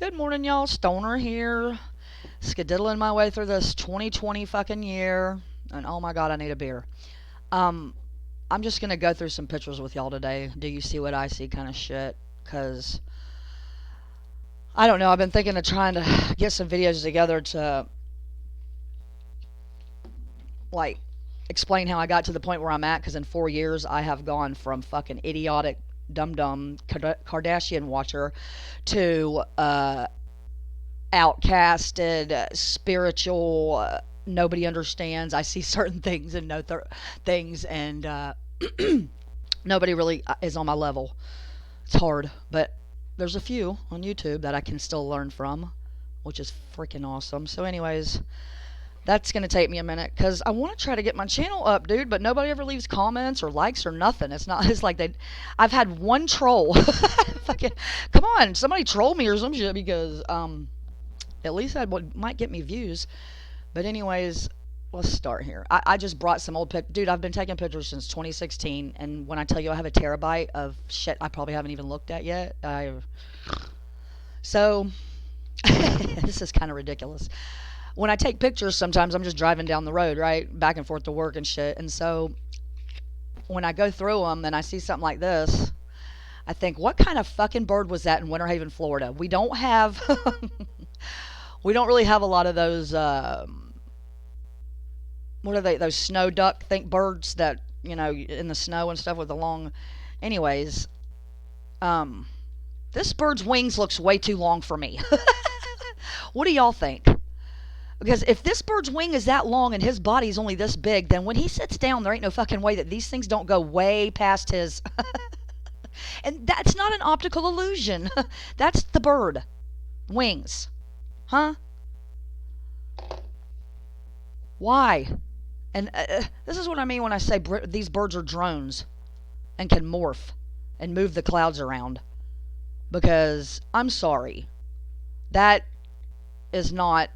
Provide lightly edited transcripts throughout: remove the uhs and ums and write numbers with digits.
Good morning, y'all. Stoner here, skedaddling my way through this 2020 fucking year, and oh my god, I need a beer. Um, I'm just gonna go through some pictures with y'all today. Do you see what I see? Kind of shit. Cause I don't know. I've been thinking of trying to get some videos together to like explain how I got to the point where I'm at. Cause in 4 years, I have gone from fucking idiotic, dumb dumb Kardashian watcher to outcasted, spiritual. Nobody understands. I see certain things and know things, and nobody really is on my level. It's hard, but there's a few on YouTube that I can still learn from, which is freaking awesome. So, anyways, that's gonna take me a minute because I want to try to get my channel up, dude. But nobody ever leaves comments or likes or nothing. It's not. It's like they. I've had one troll. Fucking, come on, somebody troll me or some shit because at least that might get me views. But anyways, let's start here. I just brought some old dude. I've been taking pictures since 2016, and when I tell you I have a terabyte of shit I probably haven't even looked at yet, so this is kind of ridiculous. When I take pictures, sometimes I'm just driving down the road, right, back and forth to work and shit, and so when I go through them and I see something like this, I think, what kind of fucking bird was that in Winter Haven, Florida? We don't have. We don't really have a lot of those. What are they? Those snow duck think birds that in the snow and stuff with the long. Anyways, this bird's wings looks way too long for me. What do y'all think? Because if this bird's wing is that long and his body's only this big, then when he sits down, there ain't no fucking way that these things don't go way past his. And that's not an optical illusion. That's the bird wings. Huh? Why? And this is what I mean when I say these birds are drones and can morph and move the clouds around. Because I'm sorry, that is not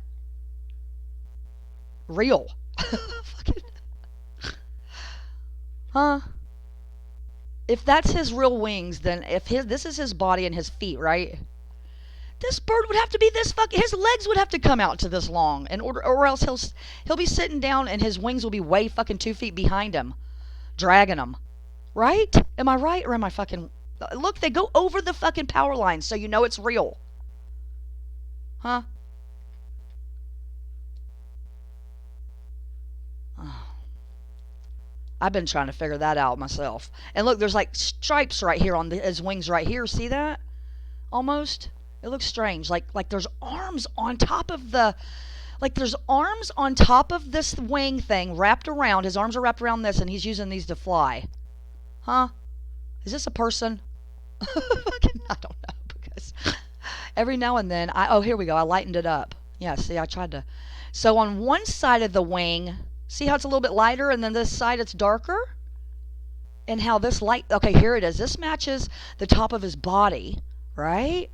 real. Huh? If that's his real wings, then if this is his body and his feet, right? This bird would have to be this fucking. His legs would have to come out to this long, in order, or else he'll be sitting down and his wings will be way fucking 2 feet behind him, dragging him. Right? Am I right or am I fucking? Look, they go over the fucking power lines, so you know it's real. Huh? I've been trying to figure that out myself. And look, there's like stripes right here on his wings right here. See that? Almost. It looks strange. Like there's arms on top of there's arms on top of this wing thing wrapped around. His arms are wrapped around this, and he's using these to fly. Huh? Is this a person? I don't know, because every now and then oh, here we go. I lightened it up. Yeah, see, I tried to. So on one side of the wing, see how it's a little bit lighter, and then this side it's darker? And how this light, okay, here it is. This matches the top of his body, right?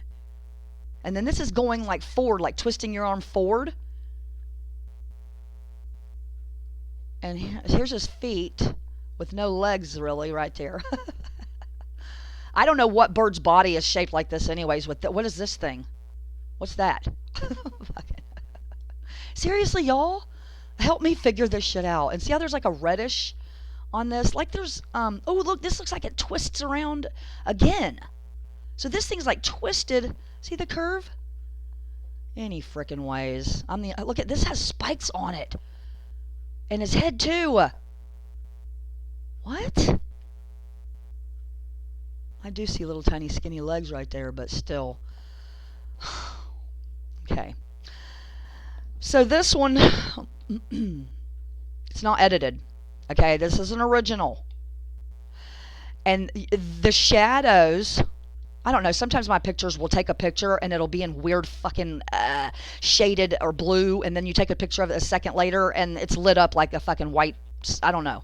And then this is going like forward, like twisting your arm forward. And here's his feet with no legs really right there. I don't know what bird's body is shaped like this anyways. What is this thing? What's that? Seriously, y'all? Help me figure this shit out. And see how there's like a reddish on this? Like there's, oh look, this looks like it twists around again. So this thing's like twisted. See the curve? Any frickin' ways. Look at this, has spikes on it. And his head too. What? I do see little tiny skinny legs right there, but still. Okay. So this one, it's not edited. Okay, this is an original. And the shadows, I don't know, sometimes my pictures will take a picture and it'll be in weird fucking shaded or blue, and then you take a picture of it a second later and it's lit up like a fucking white, I don't know.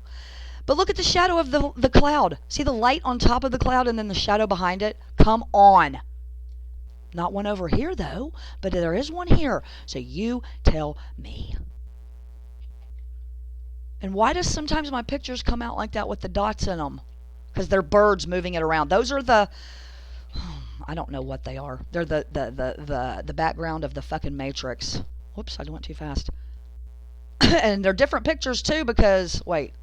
But look at the shadow of the cloud. See the light on top of the cloud and then the shadow behind it? Come on. Not one over here though, but there is one here. So you tell me. And why does sometimes my pictures come out like that with the dots in them? Because they're birds moving it around. Those are the... I don't know what they are. They're the background of the fucking Matrix. Whoops, I went too fast. And they're different pictures too because wait,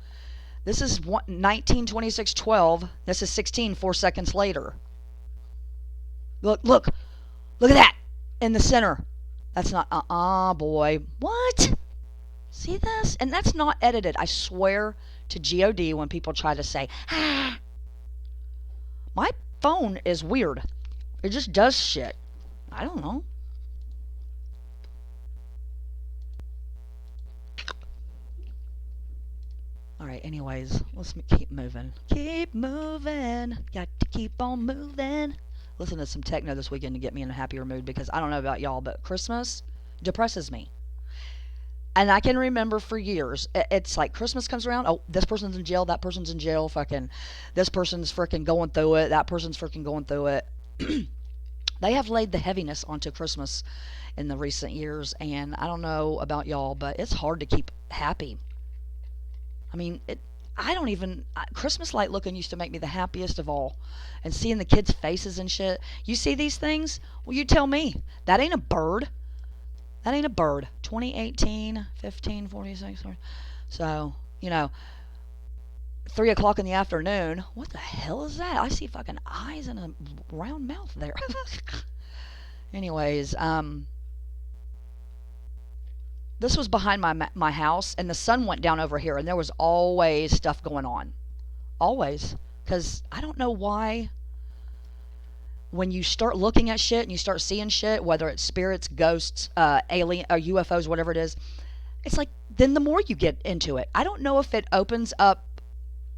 this is 192612. This is 16 4 seconds later. Look at that in the center. That's not boy. What? See this? And that's not edited. I swear to God when people try to say, my phone is weird. It just does shit. I don't know. Alright, anyways, let's keep moving. Keep moving. Got to keep on moving. Listen to some techno this weekend to get me in a happier mood because I don't know about y'all, but Christmas depresses me. And I can remember for years, it's like Christmas comes around, oh, this person's in jail, that person's in jail, fucking, this person's freaking going through it, that person's freaking going through it. They have laid the heaviness onto Christmas in the recent years, and I don't know about y'all, but it's hard to keep happy. I mean, Christmas light looking used to make me the happiest of all. And seeing the kids' faces and shit. You see these things? Well, you tell me. That ain't a bird. That ain't a bird. 2018, 15, 46. So, 3 o'clock in the afternoon. What the hell is that? I see fucking eyes and a round mouth there. Anyways, this was behind my house, and the sun went down over here, and there was always stuff going on. Always. Because I don't know why when you start looking at shit and you start seeing shit, whether it's spirits, ghosts, alien, or UFOs, whatever it is, it's like then the more you get into it. I don't know if it opens up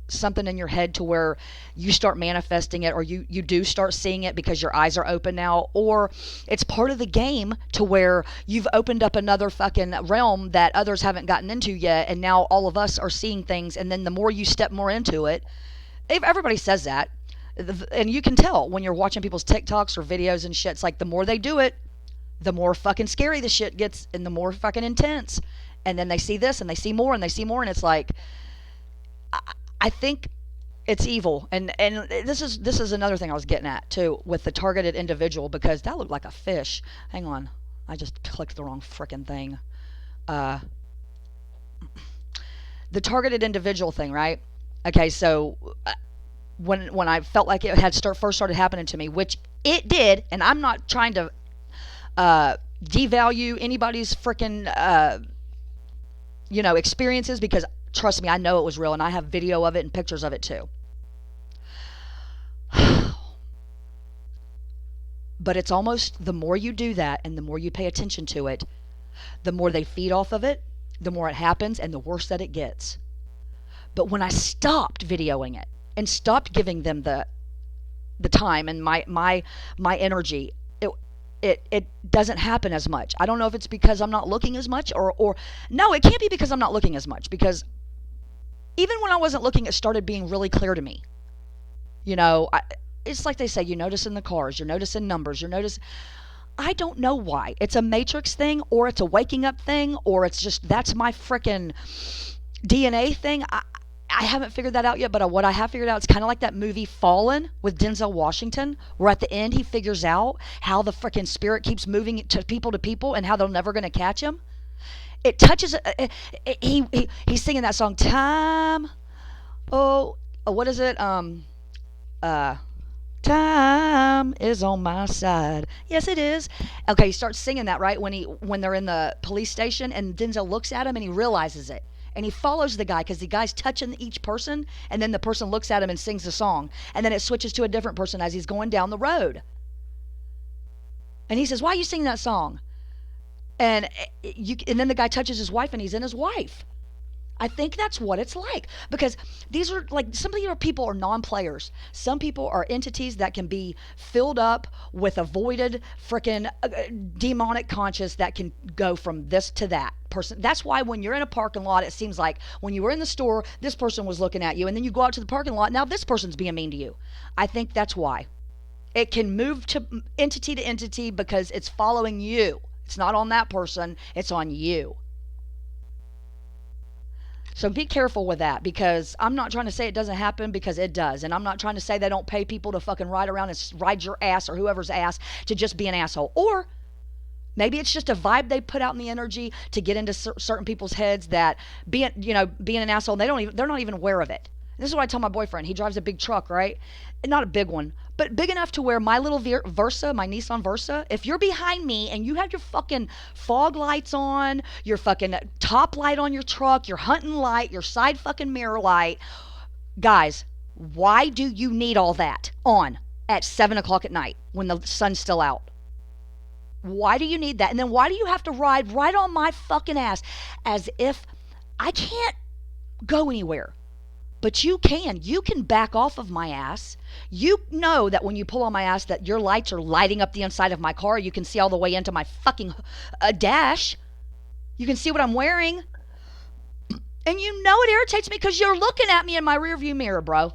something in your head to where you start manifesting it or you do start seeing it because your eyes are open now, or it's part of the game to where you've opened up another fucking realm that others haven't gotten into yet, and now all of us are seeing things, and then the more you step more into it, everybody says that, and you can tell when you're watching people's TikToks or videos and shit, it's like the more they do it, the more fucking scary the shit gets and the more fucking intense, and then they see this and they see more and they see more, and it's like I think it's evil, and this is another thing I was getting at too with the targeted individual, because that looked like a fish. Hang on, I just clicked the wrong frickin' thing. The targeted individual thing, right? Okay, so when I felt like it had first started happening to me, which it did, and I'm not trying to devalue anybody's frickin' experiences, because trust me, I know it was real, and I have video of it and pictures of it too. But it's almost the more you do that and the more you pay attention to it, the more they feed off of it, the more it happens, and the worse that it gets. But when I stopped videoing it and stopped giving them the time and my energy, it doesn't happen as much. I don't know if it's because I'm not looking as much, or no, it can't be because I'm not looking as much, because even when I wasn't looking, it started being really clear to me. It's like they say, you notice in the cars, you're noticing numbers, I don't know why. It's a Matrix thing, or it's a waking up thing, or it's just that's my frickin' DNA thing. I haven't figured that out yet, but what I have figured out, it's kind of like that movie Fallen with Denzel Washington, where at the end he figures out how the frickin' spirit keeps moving to people and how they're never going to catch him. It touches, he's singing that song, Time, what is it, Time is on my side. Yes, it is. Okay, he starts singing that, right, when they're in the police station, and Denzel looks at him and he realizes it. And he follows the guy because the guy's touching each person, and then the person looks at him and sings the song. And then it switches to a different person as he's going down the road. And he says, why are you singing that song? And then the guy touches his wife, and he's in his wife. I think that's what it's like, because these are like, some of your people are non-players. Some people are entities that can be filled up with a voided frickin' demonic conscious that can go from this to that person. That's why when you're in a parking lot, it seems like when you were in the store, this person was looking at you, and then you go out to the parking lot, now this person's being mean to you. I think that's why. It can move to entity because it's following you. It's not on that person, it's on you. So be careful with that, because I'm not trying to say it doesn't happen, because it does. And I'm not trying to say they don't pay people to fucking ride around and ride your ass or whoever's ass to just be an asshole. Or maybe it's just a vibe they put out in the energy to get into certain people's heads that being an asshole, they're not even aware of it. This is what I tell my boyfriend. He drives a big truck, right? Not a big one, but big enough to where my little Versa, my Nissan Versa, if you're behind me and you have your fucking fog lights on, your fucking top light on your truck, your hunting light, your side fucking mirror light, guys, why do you need all that on at 7 o'clock at night when the sun's still out? Why do you need that? And then why do you have to ride right on my fucking ass as if I can't go anywhere? But you can. You can back off of my ass. You know that when you pull on my ass that your lights are lighting up the inside of my car. You can see all the way into my fucking dash. You can see what I'm wearing. And you know it irritates me because you're looking at me in my rearview mirror, bro.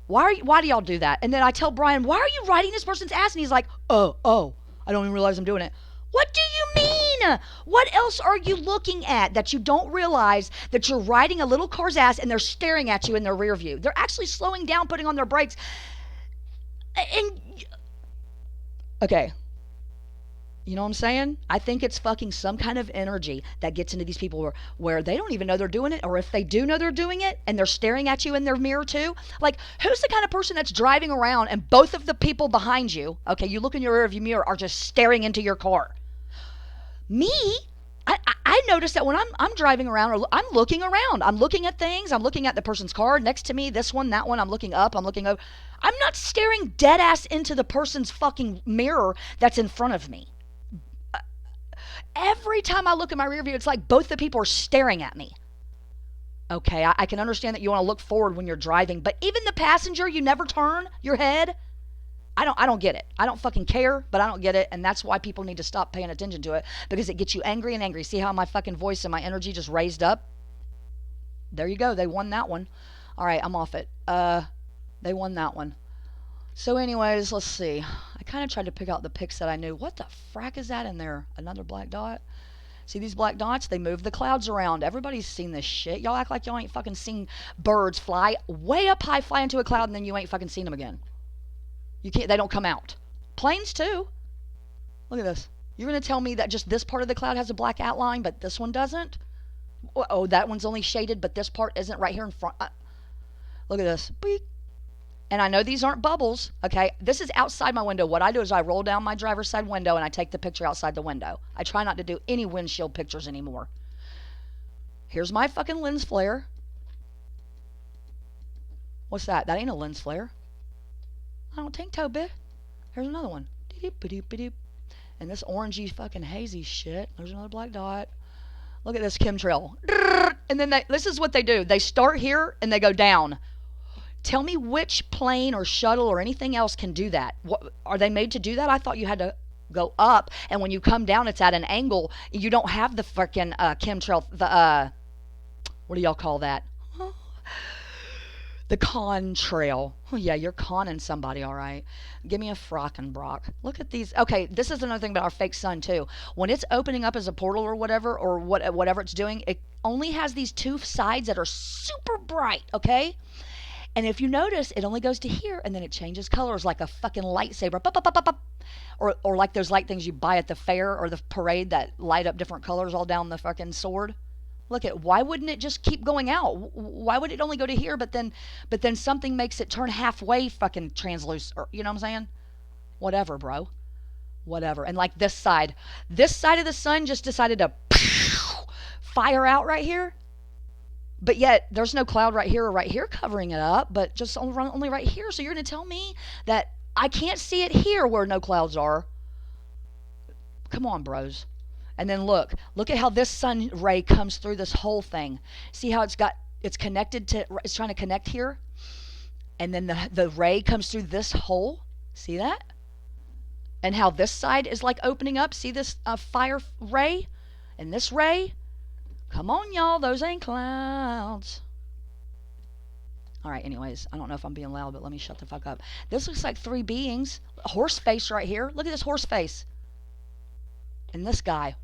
Why do y'all do that? And then I tell Brian, why are you riding this person's ass? And he's like, oh, I don't even realize I'm doing it. What do you mean? What else are you looking at that you don't realize that you're riding a little car's ass and they're staring at you in their rear view? They're actually slowing down, putting on their brakes. And okay. You know what I'm saying? I think it's fucking some kind of energy that gets into these people where they don't even know they're doing it, or if they do know they're doing it and they're staring at you in their mirror too. Like, who's the kind of person that's driving around and both of the people behind you, okay, you look in your rearview mirror, are just staring into your car? Me, I notice that when I'm driving around, or I'm looking around, I'm looking at things, I'm looking at the person's car next to me, this one, that one, I'm looking up, I'm looking over. I'm not staring dead ass into the person's fucking mirror that's in front of me. Every time I look in my rear view, it's like both the people are staring at me. Okay, I can understand that you want to look forward when you're driving, but even the passenger, you never turn your head. I don't get it. I don't fucking care, but I don't get it, and that's why people need to stop paying attention to it, because it gets you angry and angry. See how my fucking voice and my energy just raised up? There you go. They won that one. All right, I'm off it. They won that one. So anyways, let's see. I kind of tried to pick out the pics that I knew. What the frack is that in there? Another black dot? See these black dots? They move the clouds around. Everybody's seen this shit. Y'all act like y'all ain't fucking seen birds fly way up high, fly into a cloud, and then you ain't fucking seen them again. You can't. They don't come out. Planes too. Look at this. You're gonna tell me that just this part of the cloud has a black outline, but this one doesn't? Oh, that one's only shaded, but this part isn't right here in front. Look at this. Beep. And I know these aren't bubbles, okay? This is outside my window. What I do is I roll down my driver's side window and I take the picture outside the window. I try not to do any windshield pictures anymore. Here's my fucking lens flare. What's that? That ain't a lens flare. I don't think, Toby. Here's another one. And this orangey fucking hazy shit. There's another black dot. Look at this chemtrail. And then this is what they do. They start here and they go down. Tell me which plane or shuttle or anything else can do that. What, are they made to do that? I thought you had to go up, and when you come down, it's at an angle. You don't have the freaking chemtrail. What do y'all call that? The contrail. Oh, yeah, you're conning somebody, all right. Give me a frockin' brock. Look at these. Okay, this is another thing about our fake sun, too. When it's opening up as a portal or whatever, or whatever it's doing, it only has these two sides that are super bright, okay? And if you notice, it only goes to here, and then it changes colors like a fucking lightsaber. Pop, pop, pop, pop, pop. Or like those light things you buy at the fair or the parade that light up different colors all down the fucking sword. Look at, why wouldn't it just keep going out? Why would it only go to here, but then something makes it turn halfway fucking translucent? Or, you know what I'm saying? Whatever, bro. Whatever. And like this side of the sun just decided to fire out right here. But yet there's no cloud right here or right here covering it up, but just only right here. So you're going to tell me that I can't see it here where no clouds are? Come on, bros. And then look at how this sun ray comes through this whole thing. See how it's connected to, it's trying to connect here? And then the ray comes through this hole. See that? And how this side is like opening up. See this fire ray? And this ray? Come on, y'all. Those ain't clouds. All right, anyways. I don't know if I'm being loud, but let me shut the fuck up. This looks like three beings. A horse face right here. Look at this horse face. And this guy.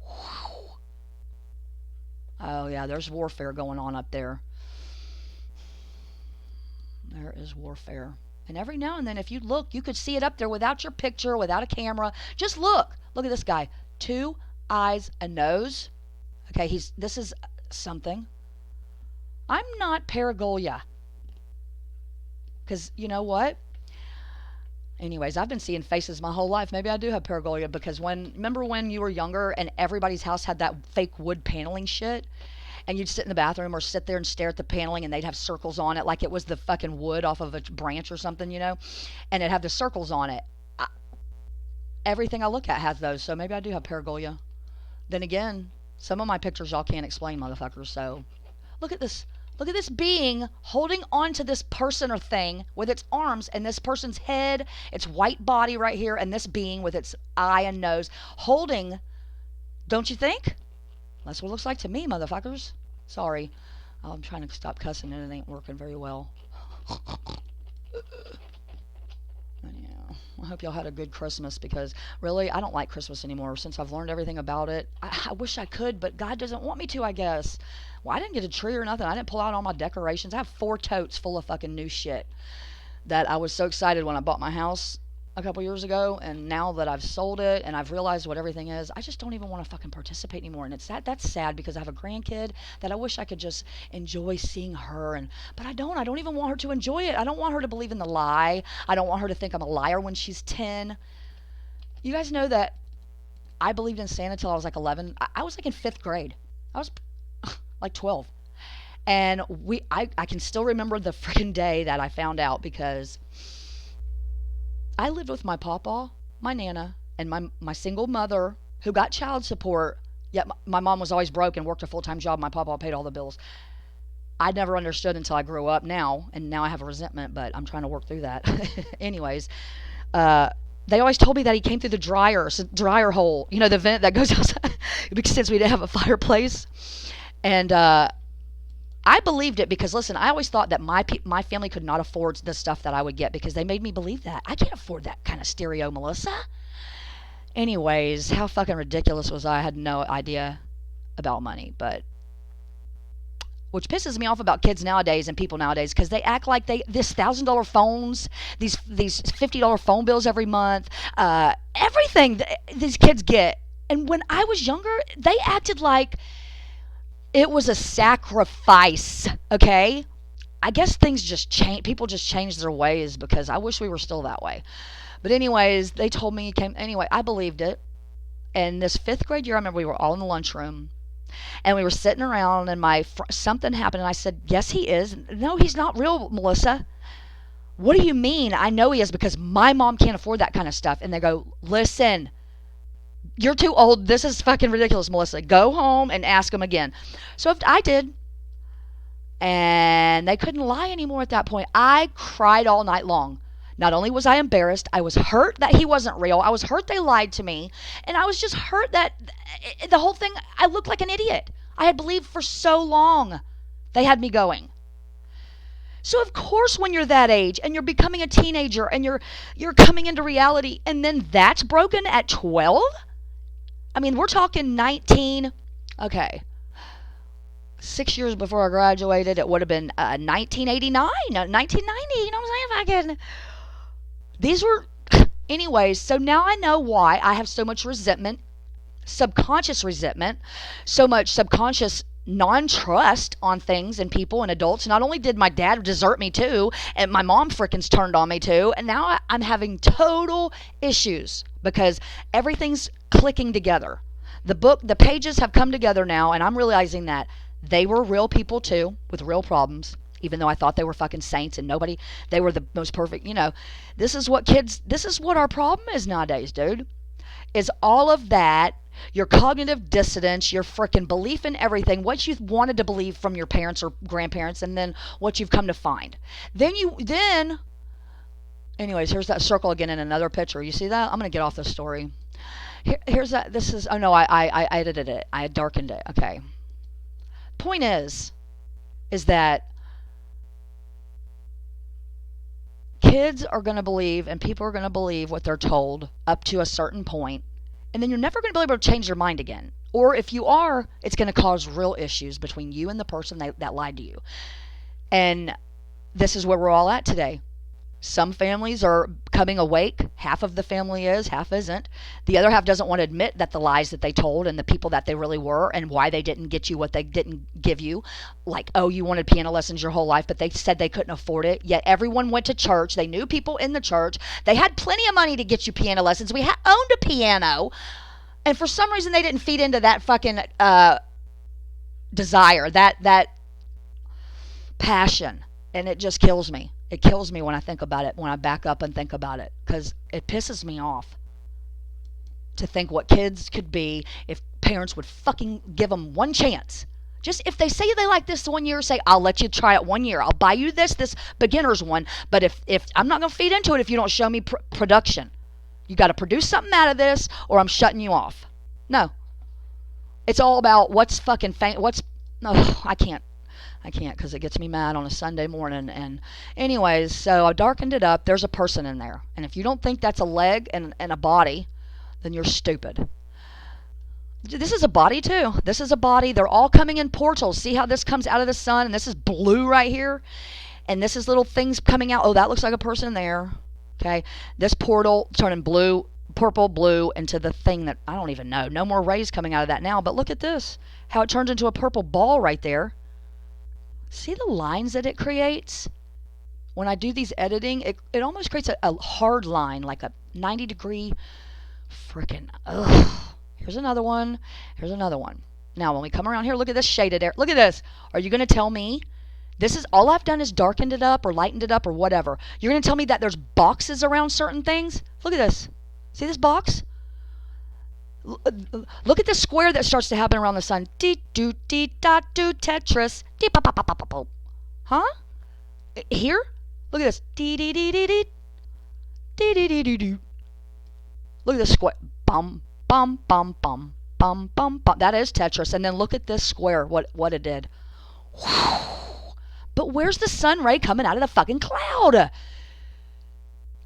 Oh, yeah, there's warfare going on up there. There is warfare. And every now and then, if you look, you could see it up there without your picture, without a camera. Just look. Look at this guy. 2 eyes, a nose. Okay, this is something. I'm not paragolia. Because you know what? Anyways, I've been seeing faces my whole life. Maybe I do have paragolia because remember when you were younger and everybody's house had that fake wood paneling shit? And you'd sit in the bathroom or sit there and stare at the paneling and they'd have circles on it like it was the fucking wood off of a branch or something, and it'd have the circles on it. Everything I look at has those, so maybe I do have paragolia. Then again, some of my pictures y'all can't explain, motherfuckers, so look at this. Look at this being holding on to this person or thing with its arms and this person's head, its white body right here, and this being with its eye and nose holding, don't you think? That's what it looks like to me, motherfuckers. Sorry. I'm trying to stop cussing and it ain't working very well. Yeah. I hope y'all had a good Christmas because really, I don't like Christmas anymore since I've learned everything about it. I wish I could, but God doesn't want me to, I guess. Well, I didn't get a tree or nothing. I didn't pull out all my decorations. I have 4 totes full of fucking new shit that I was so excited when I bought my house a couple years ago, and now that I've sold it and I've realized what everything is, I just don't even want to fucking participate anymore. And that's sad because I have a grandkid that I wish I could just enjoy seeing her, but I don't even want her to enjoy it. I don't want her to believe in the lie. I don't want her to think I'm a liar when she's 10. You guys know that I believed in Santa until I was like 11. I was like in 5th grade. I was like 12. And I can still remember the freaking day that I found out because I lived with my papa, my nana, and my single mother who got child support. Yet my mom was always broke and worked a full-time job. My papa paid all the bills. I never understood until I grew up now, and now I have a resentment, but I'm trying to work through that. Anyways, they always told me that he came through the dryer hole, the vent that goes outside, since we didn't have a fireplace. And I believed it because, listen, I always thought that my family could not afford the stuff that I would get because they made me believe that. I can't afford that kind of stereo, Melissa. Anyways, how fucking ridiculous was I? I had no idea about money, which pisses me off about kids nowadays and people nowadays because they act like this $1,000 phones, these $50 phone bills every month, everything these kids get. And when I was younger, they acted like it was a sacrifice, okay? I guess things just change. People just change their ways because I wish we were still that way. But anyways, they told me it came. Anyway, I believed it. And this 5th grade year, I remember we were all in the lunchroom. And we were sitting around and something happened. And I said, yes, he is. No, he's not real, Melissa. What do you mean? I know he is because my mom can't afford that kind of stuff. And they go, listen, you're too old. This is fucking ridiculous, Melissa. Go home and ask him again. So I did. And they couldn't lie anymore at that point. I cried all night long. Not only was I embarrassed, I was hurt that he wasn't real. I was hurt they lied to me. And I was just hurt that the whole thing, I looked like an idiot. I had believed for so long. They had me going. So of course when you're that age and you're becoming a teenager and you're coming into reality and then that's broken at 12? I mean, we're talking 19, okay, 6 years before I graduated, it would have been 1989, 1990, you know what I'm saying? These were, anyways, so now I know why I have so much resentment, subconscious resentment, so much subconscious non-trust on things and people and adults. Not only did my dad desert me too, and my mom frickin's turned on me too, and now I'm having total issues because everything's clicking together. The pages have come together now, and I'm realizing that they were real people too with real problems, even though I thought they were fucking saints and they were the most perfect, this is what our problem is nowadays, dude, is all of that, your cognitive dissonance, your frickin' belief in everything, what you wanted to believe from your parents or grandparents, and then what you've come to find. Anyways, here's that circle again in another picture. You see that? I'm going to get off this story. Here's that. Oh no, I edited it. I darkened it. Okay. Point is that kids are going to believe and people are going to believe what they're told up to a certain point, and then you're never going to be able to change their mind again. Or if you are, it's going to cause real issues between you and the person that lied to you. And this is where we're all at today. Some families are coming awake. Half of the family is, half isn't. The other half doesn't want to admit that the lies that they told and the people that they really were and why they didn't get you what they didn't give you. Like, oh, you wanted piano lessons your whole life, but they said they couldn't afford it. Yet everyone went to church. They knew people in the church. They had plenty of money to get you piano lessons. We owned a piano. And for some reason, they didn't feed into that fucking desire, that passion. And it just kills me. It kills me when I think about it, when I back up and think about it, because it pisses me off to think what kids could be if parents would fucking give them one chance. Just if they say they like this 1 year, say, I'll let you try it 1 year. I'll buy you this beginner's one. But if I'm not going to feed into it if you don't show me production. You got to produce something out of this or I'm shutting you off. No. It's all about what's fucking no, I can't because it gets me mad on a Sunday morning. And anyways, so I darkened it up. There's a person in there. And if you don't think that's a leg and a body, then you're stupid. This is a body too. This is a body. They're all coming in portals. See how this comes out of the sun? And this is blue right here. And this is little things coming out. Oh, that looks like a person there. Okay. This portal turning blue, purple, blue into the thing that I don't even know. No more rays coming out of that now. But look at this. How it turns into a purple ball right there. See the lines that it creates? When I do these editing, it almost creates a hard line, like a 90-degree frickin' ugh. Here's another one. Here's another one. Now, when we come around here, look at this shaded area. Look at this. Are you going to tell me this is all I've done is darkened it up or lightened it up or whatever? You're going to tell me that there's boxes around certain things? Look at this. See this box? Look at the square that starts to happen around the sun. Dee-doo-dee-da-doo, Tetris. Dee-pop-pop-pop-pop. Huh? Here? Look at this. Dee-dee-dee-dee-dee. Dee-dee-dee-dee-doo. Look at this square. Bum, bum, bum, bum, bum, bum, bum. That is Tetris. And then look at this square, what it did. But where's the sun ray coming out of the fucking cloud?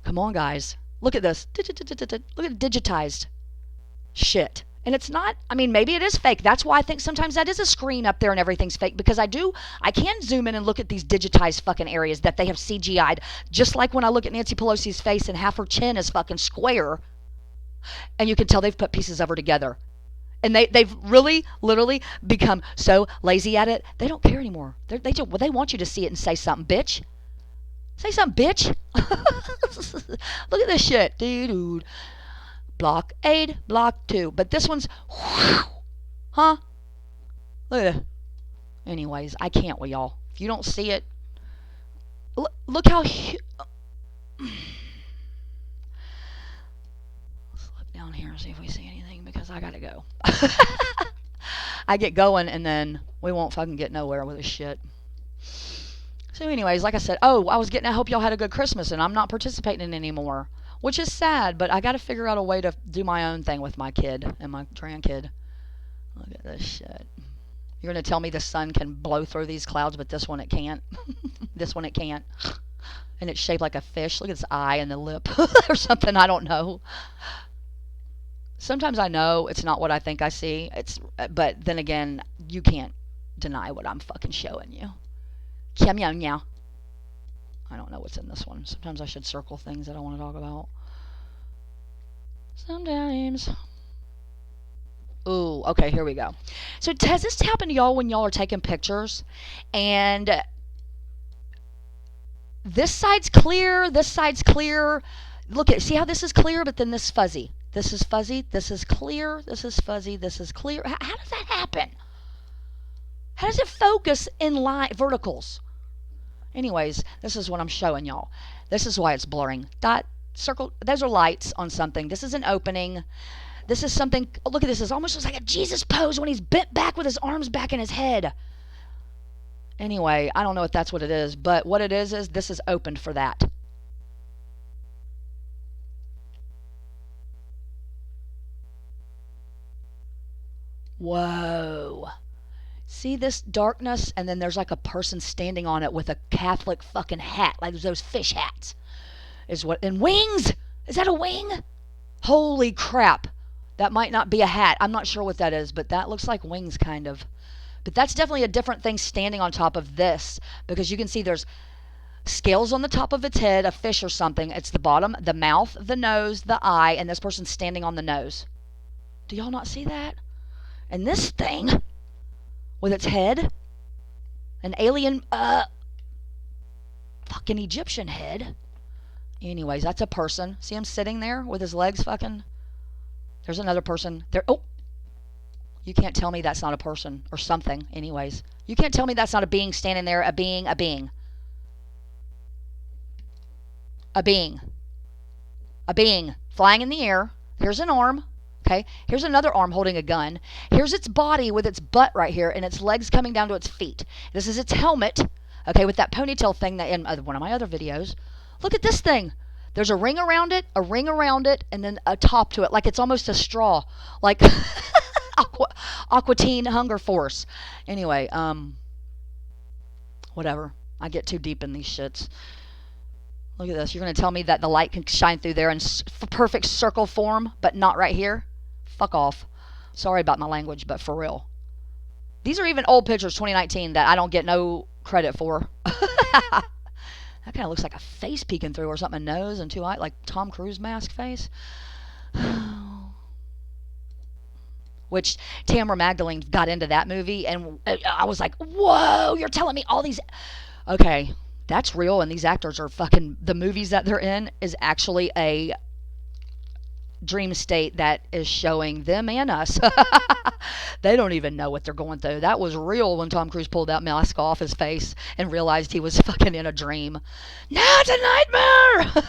Come on, guys. Look at this. Look at digitized shit. And it's not, I mean, maybe it is fake. That's why I think sometimes that is a screen up there and everything's fake, because I can zoom in and look at these digitized fucking areas that they have CGI'd, just like when I look at Nancy Pelosi's face and half her chin is fucking square, and you can tell they've put pieces of her together. And they've really, literally become so lazy at it, they don't care anymore. They want you to see it and say something, bitch. Say something, bitch. Look at this shit, dude. Block 8, block 2. But this one's, huh? Look at that. Anyways, I can't with y'all. If you don't see it, look how let's look down here and see if we see anything, because I gotta go. I get going and then we won't fucking get nowhere with this shit. So anyways, like I said, I hope y'all had a good Christmas, and I'm not participating anymore. Which is sad, but I got to figure out a way to do my own thing with my kid and my grandkid. Look at this shit. You're going to tell me the sun can blow through these clouds, but this one it can't? This one it can't. And it's shaped like a fish. Look at its eye and the lip or something. I don't know. Sometimes I know it's not what I think I see. But then again, you can't deny what I'm fucking showing you. Meow. I don't know what's in this one. Sometimes I should circle things that I want to talk about. Sometimes. Ooh, okay, here we go. So has this happened to y'all when y'all are taking pictures and this side's clear, this side's clear. See how this is clear, but then this is fuzzy. This is fuzzy, this is clear, this is fuzzy, this is clear. How does that happen? How does it focus in verticals? Anyways, this is what I'm showing y'all. This is why it's blurring. Dot, circle, those are lights on something. This is an opening. This is something, look at this. It almost looks like a Jesus pose when he's bent back with his arms back in his head. Anyway, I don't know if that's what it is, but what it is this is opened for that. Whoa. See this darkness, and then there's like a person standing on it with a Catholic fucking hat, like those fish hats. And wings! Is that a wing? Holy crap. That might not be a hat. I'm not sure what that is, but that looks like wings kind of. But that's definitely a different thing standing on top of this, because you can see there's Scales on the top of its head, a fish or something. It's the bottom, the mouth, the nose, the eye, and this person's standing on the nose. Do y'all not see that? And this thing, with its head, an alien, fucking Egyptian head. Anyways, that's a person. See him sitting there with his legs fucking? There's another person. There. Oh! You can't tell me that's not a person or something. Anyways. You can't tell me that's not a being standing there. A being. A being. A being. A being. Flying in the air. Here's an arm. Okay. Here's another arm holding a gun. Here's its body with its butt right here and its legs coming down to its feet. This is its helmet. Okay. With that ponytail thing that in one of my other videos. Look at this thing. There's a ring around it, and then a top to it, like it's almost a straw, like Aqua Teen Hunger Force. Anyway, whatever. I get too deep in these shits. Look at this. You're going to tell me that the light can shine through there in perfect circle form, but not right here? Fuck off. Sorry about my language, but for real. These are even old pictures, 2019, that I don't get no credit for. That kind of looks like a face peeking through or something, a nose and two eyes, like Tom Cruise mask face. Which Tamara Magdalene got into that movie, and I was like, whoa, you're telling me all these... Okay, that's real, and these actors are fucking... The movies that they're in is actually a dream state that is showing them and us. They don't even know what they're going through. That was real when Tom Cruise pulled that mask off his face and realized he was fucking in a dream. Now it's a nightmare!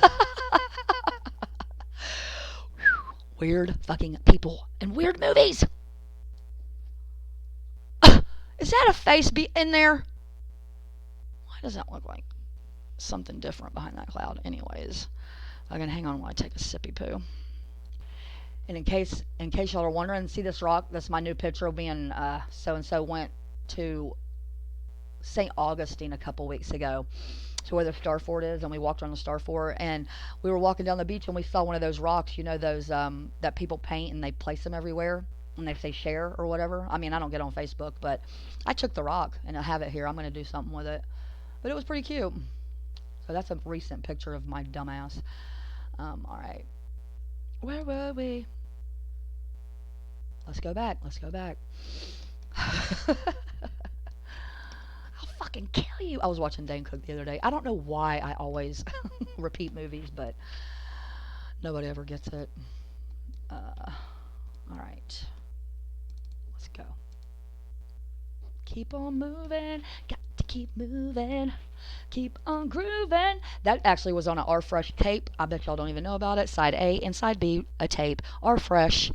Weird fucking people and weird movies. Is that a face in there? Why does that look like something different behind that cloud? Anyways, I'm gonna hang on while I take a sippy poo. And in case y'all are wondering, see this rock? That's my new picture of me and so-and-so went to St. Augustine a couple weeks ago, to where the Star Fort is, and we walked around the Star Fort, and we were walking down the beach, and we saw one of those rocks, you know, those that people paint and they place them everywhere, and they say share or whatever. I mean, I don't get on Facebook, but I took the rock, and I have it here. I'm going to do something with it. But it was pretty cute. So that's a recent picture of my dumbass. All right. Where were we? Let's go back. I'll fucking kill you. I was watching Dane Cook the other day. I don't know why I always repeat movies, but nobody ever gets it. Alright. Let's go. Keep on moving. Got to keep moving. Keep on grooving. That actually was on an R Fresh tape. I bet y'all don't even know about it. Side A and side B, a tape. R Fresh.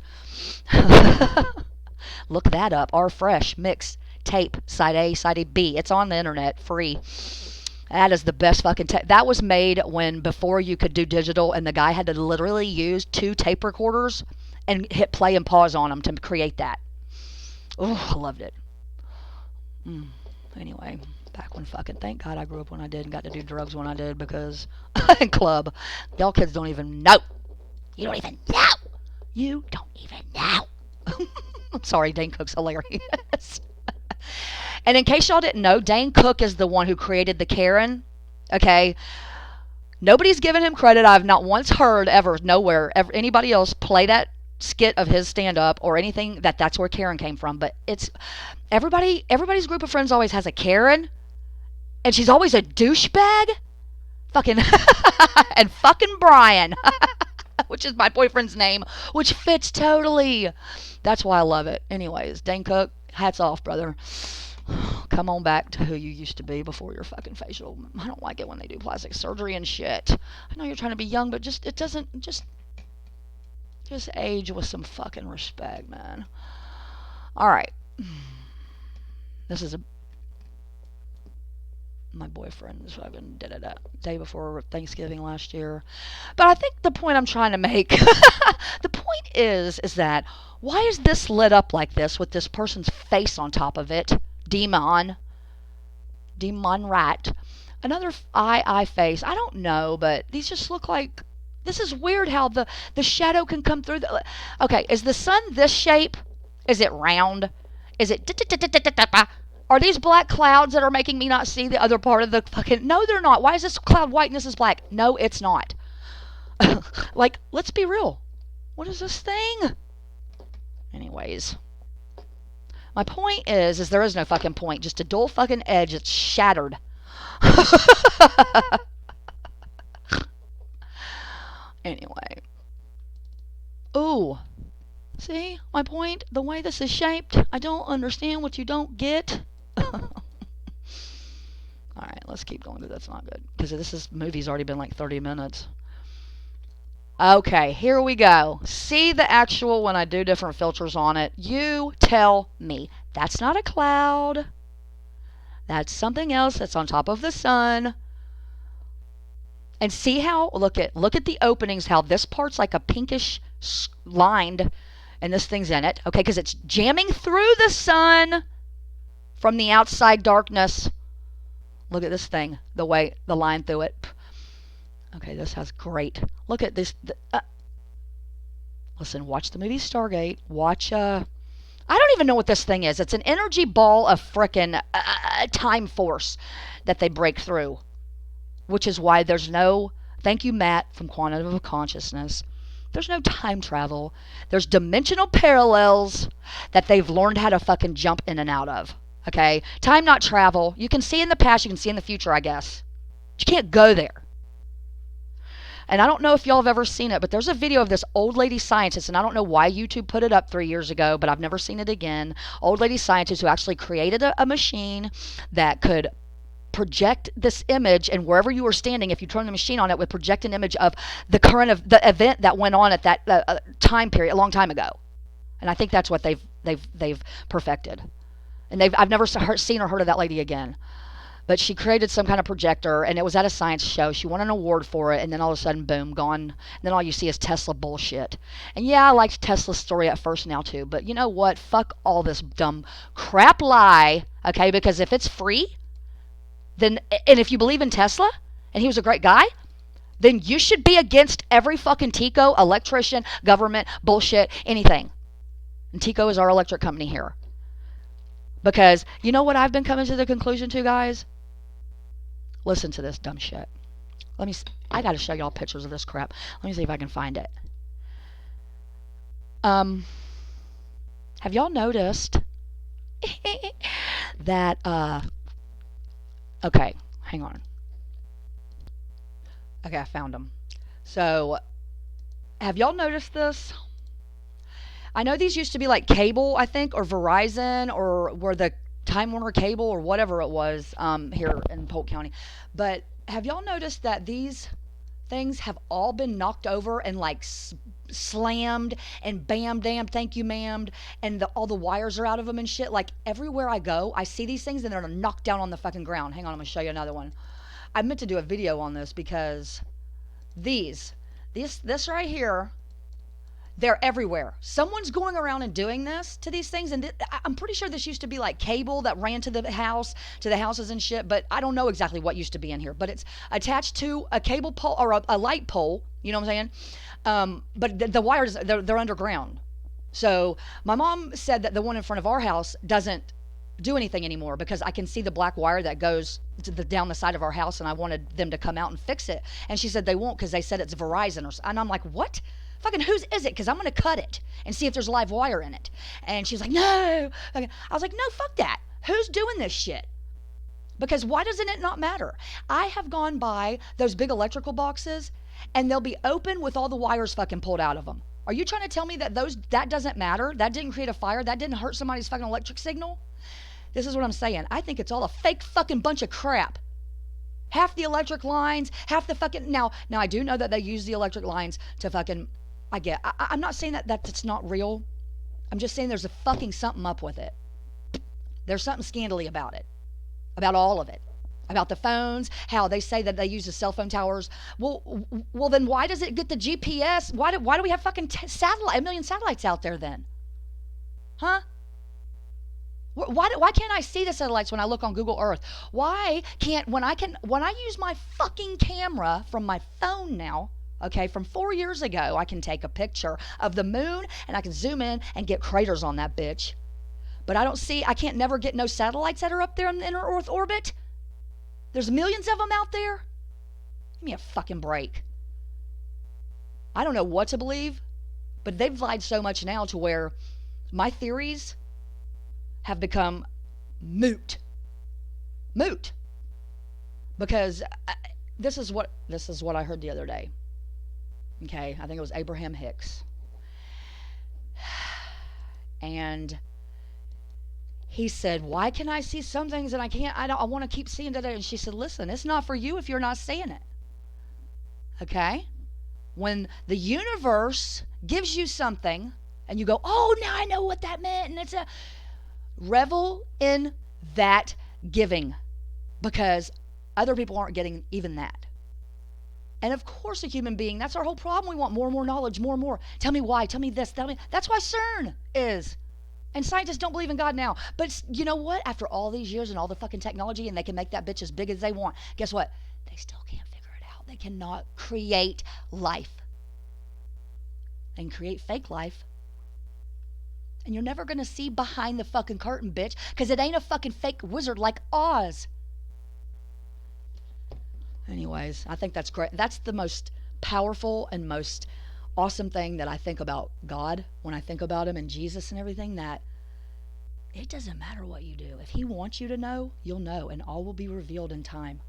Look that up. R Fresh mix tape. Side A, side B. It's on the internet, free. That is the best fucking tape. That was made before you could do digital, and the guy had to literally use 2 tape recorders and hit play and pause on them to create that. Oh, I loved it. Anyway. Back when fucking, thank God I grew up when I did and got to do drugs when I did, because club, y'all kids don't even know. You don't even know. You don't even know. I'm sorry, Dane Cook's hilarious. And in case y'all didn't know, Dane Cook is the one who created the Karen. Okay, nobody's given him credit. I've not once heard ever nowhere anybody else play that skit of his stand-up or anything that's where Karen came from. But it's everybody's group of friends always has a Karen. And she's always a douchebag. Fucking and fucking Brian, which is my boyfriend's name, which fits totally. That's why I love it. Anyways, Dane Cook, hats off, brother. Come on back to who you used to be before your fucking facial. I don't like it when they do plastic surgery and shit. I know you're trying to be young, but just age with some fucking respect, man. All right. This is my boyfriend fucking did it a day before Thanksgiving last year. But I think the point I'm trying to make, the point is that why is this lit up like this with this person's face on top of it? Demon rat. Another eye face. I don't know, but these just look like, this is weird how the shadow can come through. Okay, is the sun this shape? Is it round? Is it Are these black clouds that are making me not see the other part of the fucking... No, they're not. Why is this cloud white and this is black? No, it's not. Like, let's be real. What is this thing? Anyways. My point is there is no fucking point. Just a dull fucking edge that's shattered. Anyway. Ooh. See my point? The way this is shaped? I don't understand what you don't get. Alright, let's keep going because that's not good. Because this movie's already been like 30 minutes. Okay, here we go. See the actual when I do different filters on it. You tell me. That's not a cloud. That's something else that's on top of the sun. And see how, look at the openings, how this part's like a pinkish lined, and this thing's in it. Okay, because it's jamming through the sun from the outside darkness. Look at this thing, the line through it. Okay, this has great. Look at this. Listen, watch the movie Stargate. Watch, I don't even know what this thing is. It's an energy ball of frickin' time force that they break through. Which is why there's no, thank you, Matt, from Quantum of Consciousness. There's no time travel. There's dimensional parallels that they've learned how to fucking jump in and out of. Okay? Time, not travel. You can see in the past, you can see in the future, I guess. But you can't go there. And I don't know if y'all have ever seen it, but there's a video of this old lady scientist, and I don't know why YouTube put it up 3 years ago, but I've never seen it again. Old lady scientist who actually created a machine that could project this image, and wherever you were standing, if you turn the machine on, it would project an image of the current of the event that went on at that time period a long time ago. And I think that's what they've perfected. And I've never seen or heard of that lady again. But she created some kind of projector, and it was at a science show. She won an award for it, and then all of a sudden, boom, gone. And then all you see is Tesla bullshit. And yeah, I liked Tesla's story at first now too, but you know what? Fuck all this dumb crap lie, okay? Because if it's free, then, and if you believe in Tesla, and he was a great guy, then you should be against every fucking Tico, electrician, government, bullshit, anything. And Tico is our electric company here. Because, you know what I've been coming to the conclusion to, guys? Listen to this dumb shit. I gotta show y'all pictures of this crap. Let me see if I can find it. Have y'all noticed that, okay, hang on. Okay, I found them. So, have y'all noticed this? I know these used to be like cable, I think, or Verizon, or were the Time Warner Cable, or whatever it was here in Polk County. But have y'all noticed that these things have all been knocked over and like slammed and bam, damn, thank you, ma'am, and all the wires are out of them and shit? Like everywhere I go, I see these things and they're knocked down on the fucking ground. Hang on, I'm gonna show you another one. I meant to do a video on this because this right here, they're everywhere. Someone's going around and doing this to these things, and I'm pretty sure this used to be like cable that ran to the houses and shit, but I don't know exactly what used to be in here, but it's attached to a cable pole or a light pole, you know what I'm saying? But the wires, they're underground. So my mom said that the one in front of our house doesn't do anything anymore because I can see the black wire that goes down the side of our house, and I wanted them to come out and fix it. And she said they won't because they said it's Verizon, and I'm like, what? Fucking whose is it? Because I'm going to cut it and see if there's live wire in it. And she's like, no. I was like, no, fuck that. Who's doing this shit? Because why doesn't it not matter? I have gone by those big electrical boxes, and they'll be open with all the wires fucking pulled out of them. Are you trying to tell me that that doesn't matter? That didn't create a fire? That didn't hurt somebody's fucking electric signal? This is what I'm saying. I think it's all a fake fucking bunch of crap. Half the electric lines, half the fucking... Now I do know that they use the electric lines to fucking... I'm not saying that that's not real. I'm just saying there's a fucking something up with it. There's something scandally about it. About all of it. About the phones, how they say that they use the cell phone towers. Well, then why does it get the GPS? Why do we have fucking a million satellites out there then? Huh? Why can't I see the satellites when I look on Google Earth? Why can't, when I use my fucking camera from my phone now, okay, from 4 years ago, I can take a picture of the moon and I can zoom in and get craters on that bitch. But I can't never get no satellites that are up there in the inner Earth orbit. There's millions of them out there. Give me a fucking break. I don't know what to believe, but they've lied so much now to where my theories have become moot. Moot. Because this is what I heard the other day. Okay, I think it was Abraham Hicks. And he said, why can I see some things and I can't? I want to keep seeing that. And she said, listen, it's not for you if you're not seeing it. Okay? When the universe gives you something and you go, oh, now I know what that meant. And it's revel in that giving, because other people aren't getting even that. And of course, a human being, that's our whole problem. We want more and more knowledge, more and more. Tell me why. Tell me this. Tell me. That's why CERN is. And scientists don't believe in God now. But you know what? After all these years and all the fucking technology, and they can make that bitch as big as they want, guess what? They still can't figure it out. They cannot create life. They can create fake life. And you're never going to see behind the fucking curtain, bitch, because it ain't a fucking fake wizard like Oz. Anyways, I think that's great. That's the most powerful and most awesome thing that I think about God when I think about him and Jesus and everything, that it doesn't matter what you do. If he wants you to know, you'll know, and all will be revealed in time.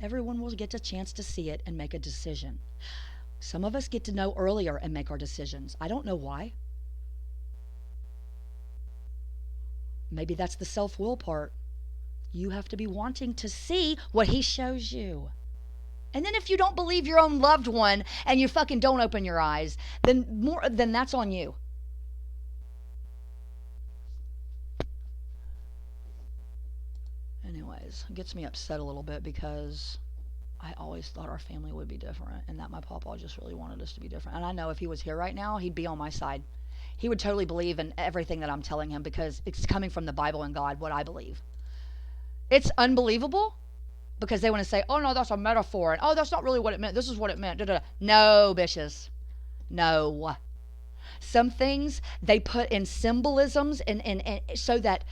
Everyone will get a chance to see it and make a decision. Some of us get to know earlier and make our decisions. I don't know why. Maybe that's the self-will part. You have to be wanting to see what he shows you. And then if you don't believe your own loved one and you fucking don't open your eyes, then that's on you. Anyways, it gets me upset a little bit because I always thought our family would be different and that my papa just really wanted us to be different. And I know if he was here right now, he'd be on my side. He would totally believe in everything that I'm telling him because it's coming from the Bible and God, what I believe. It's unbelievable because they want to say, oh, no, that's a metaphor. And, oh, that's not really what it meant. This is what it meant. Da-da-da. No, bitches. No. Some things they put in symbolisms and so that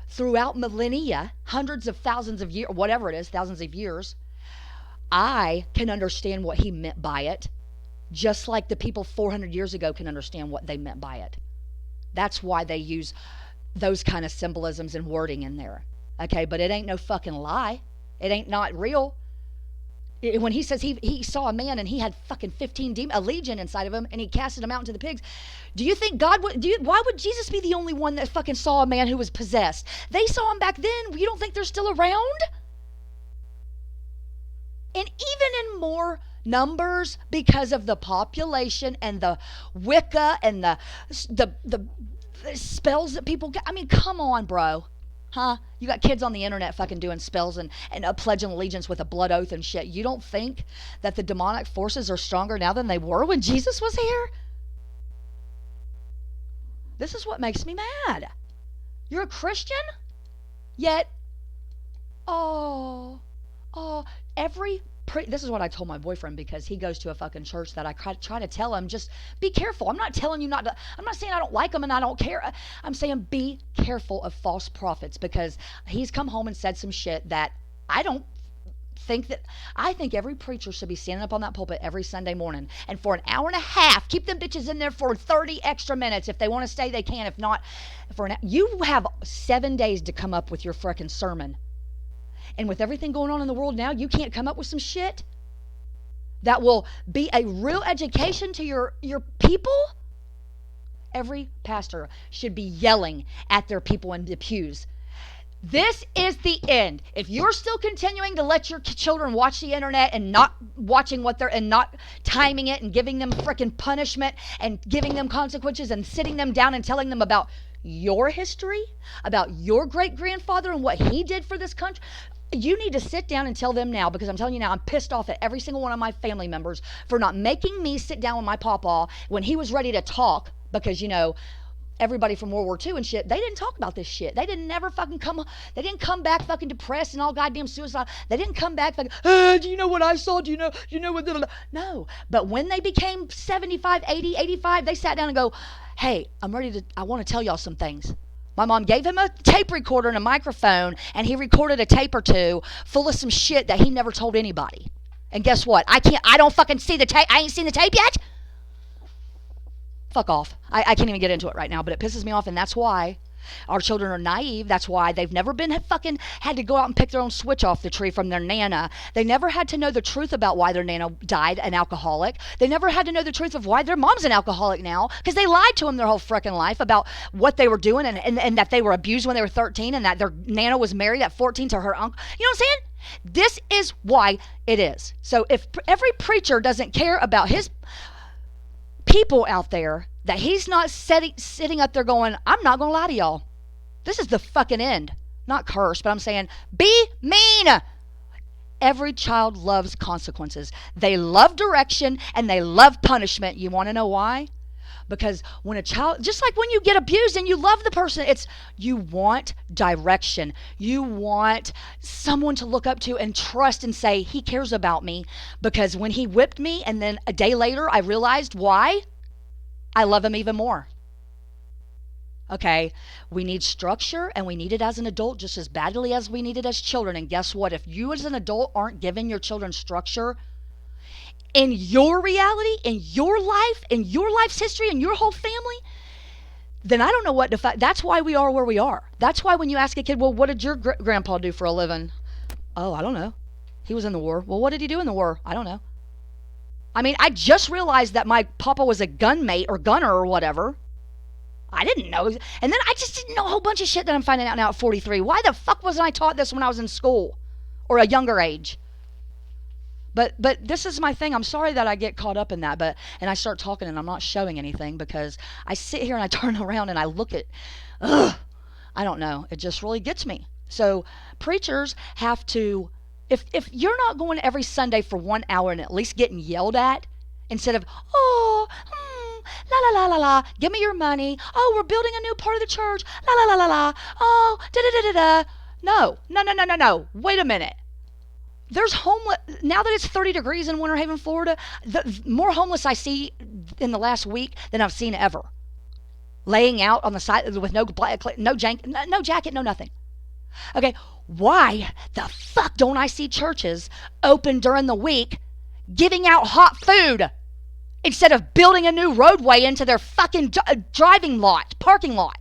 throughout millennia, hundreds of thousands of years, whatever it is, thousands of years, I can understand what he meant by it, just like the people 400 years ago can understand what they meant by it. That's why they use those kind of symbolisms and wording in there. Okay, but it ain't no fucking lie. It ain't not real. When he says he saw a man and he had fucking 15 demons, a legion inside of him, and he casted them out into the pigs. Do you think God would, why would Jesus be the only one that fucking saw a man who was possessed? They saw him back then. You don't think they're still around? And even in more numbers because of the population and the Wicca and the spells that people get. I mean, come on, bro. Huh? You got kids on the internet fucking doing spells and pledging allegiance with a blood oath and shit. You don't think that the demonic forces are stronger now than they were when Jesus was here? This is what makes me mad. You're a Christian, yet, this is what I told my boyfriend because he goes to a fucking church that I try to tell him, just be careful. I'm not telling you not to, I'm not saying I don't like them and I don't care. I'm saying be careful of false prophets because he's come home and said some shit that I think every preacher should be standing up on that pulpit every Sunday morning and for an hour and a half, keep them bitches in there for 30 extra minutes. If they want to stay, they can. If not, you have 7 days to come up with your frickin' sermon. And with everything going on in the world now, you can't come up with some shit that will be a real education to your people? Every pastor should be yelling at their people in the pews. This is the end. If you're still continuing to let your children watch the internet and not watching and not timing it and giving them frickin' punishment and giving them consequences and sitting them down and telling them about your history, about your great-grandfather and what he did for this country, you need to sit down and tell them now, because I'm telling you now, I'm pissed off at every single one of my family members for not making me sit down with my pawpaw when he was ready to talk, because, everybody from World War II and shit, they didn't talk about this shit. They didn't come back fucking depressed and all goddamn suicide. They didn't come back like, do you know what I saw? Do you know what? No. But when they became 75, 80, 85, they sat down and go, hey, I want to tell y'all some things. My mom gave him a tape recorder and a microphone, and he recorded a tape or two full of some shit that he never told anybody. And guess what? I don't fucking see the tape. I ain't seen the tape yet. Fuck off. I can't even get into it right now, but it pisses me off, and that's why our children are naive. That's why they've never been fucking had to go out and pick their own switch off the tree from their nana. They never had to know the truth about why their nana died an alcoholic. They never had to know the truth of why their mom's an alcoholic now, because they lied to them their whole freaking life about what they were doing, and that they were abused when they were 13, and that their nana was married at 14 to her uncle. You know what I'm saying? This is why it is. So if every preacher doesn't care about his people out there, that he's not sitting up there going, I'm not going to lie to y'all. This is the fucking end. Not curse, but I'm saying be mean. Every child loves consequences. They love direction and they love punishment. You want to know why? Because when a child, just like when you get abused and you love the person, you want direction. You want someone to look up to and trust and say, he cares about me. Because when he whipped me and then a day later I realized why, I love him even more. Okay, we need structure, and we need it as an adult just as badly as we need it as children. And guess what? If you as an adult aren't giving your children structure in your reality, in your life, in your life's history, in your whole family, then I don't know what to. That's why we are where we are. That's why when you ask a kid, well, what did your grandpa do for a living? Oh, I don't know. He was in the war. Well, what did he do in the war? I don't know. I mean, I just realized that my papa was a gunmate or gunner or whatever. I didn't know. And then I just didn't know a whole bunch of shit that I'm finding out now at 43. Why the fuck wasn't I taught this when I was in school or a younger age? But this is my thing. I'm sorry that I get caught up in that. And I start talking and I'm not showing anything because I sit here and I turn around and I look at, I don't know. It just really gets me. So preachers have to, if you're not going every Sunday for 1 hour and at least getting yelled at, instead of, la la la la la, give me your money. Oh, we're building a new part of the church. La la la la la. Oh, da da da da da. No. Wait a minute. There's homeless now that it's 30 degrees in Winter Haven, Florida. The more homeless I see in the last week than I've seen ever, laying out on the side with no jacket, no nothing. Okay, why the fuck don't I see churches open during the week giving out hot food instead of building a new roadway into their fucking parking lot?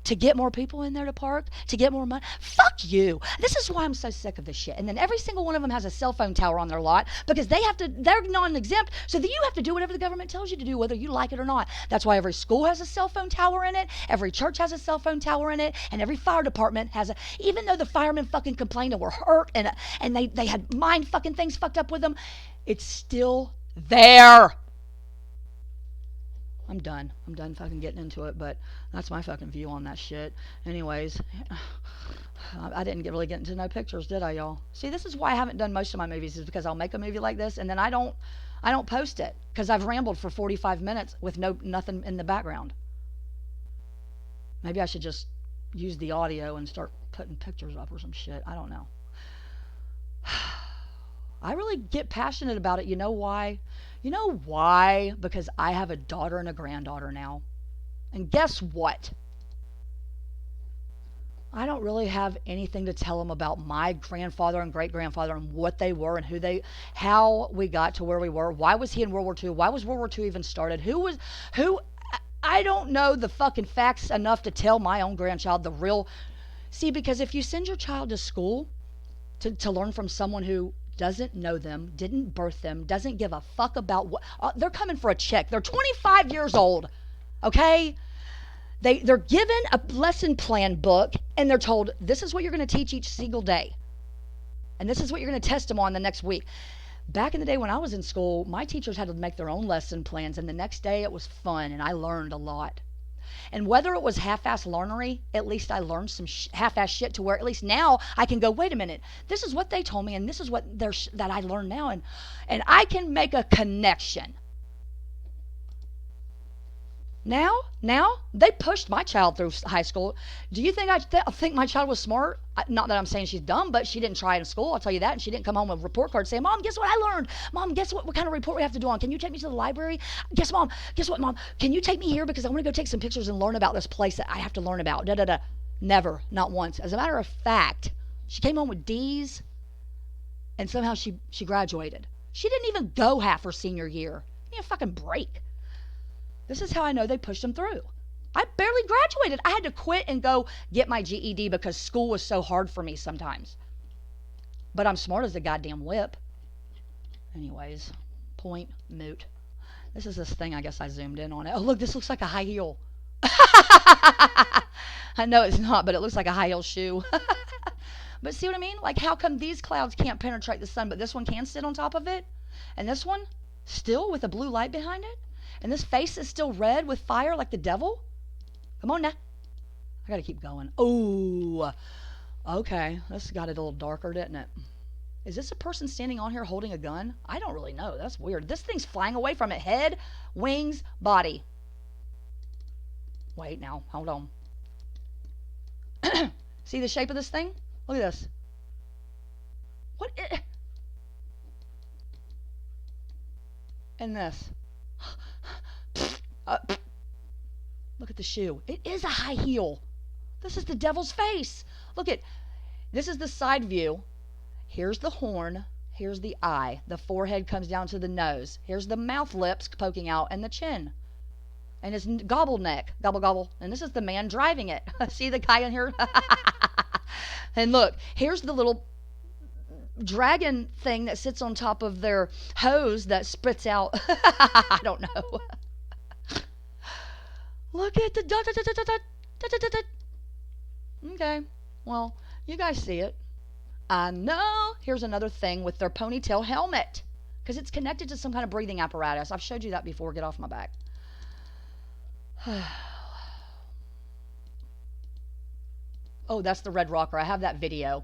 To get more people in there to park, to get more money. Fuck you. This is why I'm so sick of this shit. And then every single one of them has a cell phone tower on their lot because they're non-exempt, so that you have to do whatever the government tells you to do, whether you like it or not. That's why every school has a cell phone tower in it, every church has a cell phone tower in it, and every fire department has even though the firemen fucking complained and were hurt and they had mind fucking things fucked up with them, it's still there. I'm done fucking getting into it, but that's my fucking view on that shit. Anyways, I didn't really get into no pictures, did I, y'all? See, this is why I haven't done most of my movies, is because I'll make a movie like this and then I don't post it because I've rambled for 45 minutes with nothing in the background. Maybe I should just use the audio and start putting pictures up or some shit. I don't know. I really get passionate about it. You know why? You know why? Because I have a daughter and a granddaughter now. And guess what? I don't really have anything to tell them about my grandfather and great-grandfather and what they were and how we got to where we were. Why was he in World War II? Why was World War II even started? I don't know the fucking facts enough to tell my own grandchild the real. See, because if you send your child to school to learn from someone who doesn't know them, didn't birth them, doesn't give a fuck about what, they're coming for a check. They're 25 years old, okay? They're given a lesson plan book, and they're told, this is what you're going to teach each single day. And this is what you're going to test them on the next week. Back in the day when I was in school, my teachers had to make their own lesson plans, and the next day it was fun, and I learned a lot. And whether it was half-ass learnery, at least I learned some half-ass shit to where at least now I can go, wait a minute, this is what they told me, and this is what that I learned now, and I can make a connection. Now, they pushed my child through high school. Do you think think my child was smart? Not that I'm saying she's dumb, but she didn't try in school. I'll tell you that. And she didn't come home with a report card saying, "Mom, guess what I learned? Mom, guess what kind of report we have to do on? Can you take me to the library? Guess what, Mom? Can you take me here because I want to go take some pictures and learn about this place that I have to learn about." Da da da. Never, not once. As a matter of fact, she came home with D's, and somehow she graduated. She didn't even go half her senior year. Give me a fucking break. This is how I know they pushed them through. I barely graduated. I had to quit and go get my GED because school was so hard for me sometimes. But I'm smart as a goddamn whip. Anyways, point moot. This is this thing, I guess I zoomed in on it. Oh, look, this looks like a high heel. I know it's not, but it looks like a high heel shoe. But see what I mean? Like, how come these clouds can't penetrate the sun, but this one can sit on top of it? And this one, still with a blue light behind it? And this face is still red with fire like the devil? Come on now. I gotta keep going. Oh, okay. This got it a little darker, didn't it? Is this a person standing on here holding a gun? I don't really know. That's weird. This thing's flying away from it. Head, wings, body. Wait now. Hold on. See the shape of this thing? Look at this. What? And this. Look at the shoe. It is a high heel. This is the devil's face. Look at, this is the side view. Here's the horn. Here's the eye. The forehead comes down to the nose. Here's the mouth lips poking out and the chin. And his gobble neck. Gobble, gobble. And this is the man driving it. See the guy in here? And look, here's the little dragon thing that sits on top of their hose that spits out. I don't know. Look at the dot, dot, dot, dot, dot, dot, dot. Okay, well, you guys see it. I know. Here's another thing with their ponytail helmet, because it's connected to some kind of breathing apparatus. I've showed you that before. Get off my back. Oh, that's the red rocker. I have that video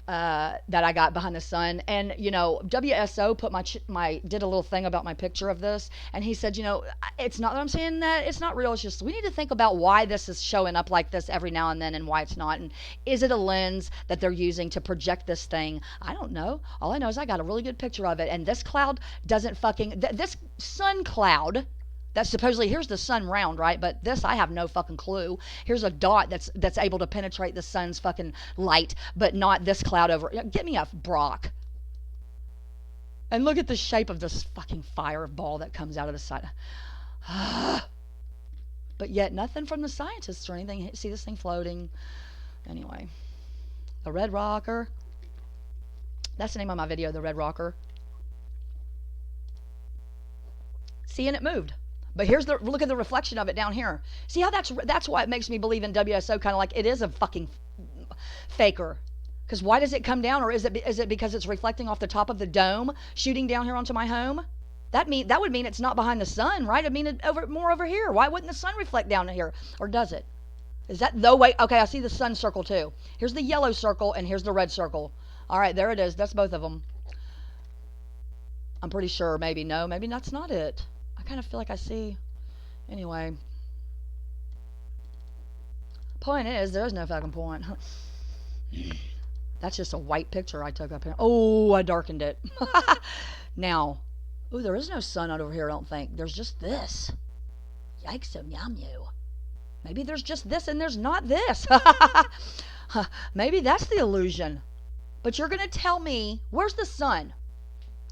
that I got behind the sun. And, you know, WSO put did a little thing about my picture of this. And he said, you know, it's not that I'm saying that it's not real. It's just we need to think about why this is showing up like this every now and then and why it's not. And is it a lens that they're using to project this thing? I don't know. All I know is I got a really good picture of it. And this cloud doesn't this sun cloud. That's supposedly, here's the sun round, right? But this, I have no fucking clue. Here's a dot that's able to penetrate the sun's fucking light, but not this cloud over. Get me a Brock. And look at the shape of this fucking fireball that comes out of the side. But yet nothing from the scientists or anything. See this thing floating? Anyway. The red rocker. That's the name of my video, the red rocker. See, and it moved. But look at the reflection of it down here. See how that's why it makes me believe in WSO, kind of like it is a fucking faker. Because why does it come down, or is it because it's reflecting off the top of the dome, shooting down here onto my home? That would mean it's not behind the sun, right? I mean it more over here. Why wouldn't the sun reflect down here, or does it? Is that the way? Okay, I see the sun circle too. Here's the yellow circle and here's the red circle. All right, there it is. That's both of them. I'm pretty sure. Maybe no. Maybe that's not it. I kind of feel like I see. Anyway. Point is, there's no fucking point. That's just a white picture I took up here. Oh, I darkened it. Now, ooh, there is no sun out over here, I don't think. There's just this. Yikes, so yum-you. Maybe there's just this and there's not this. Maybe that's the illusion. But you're going to tell me, where's the sun?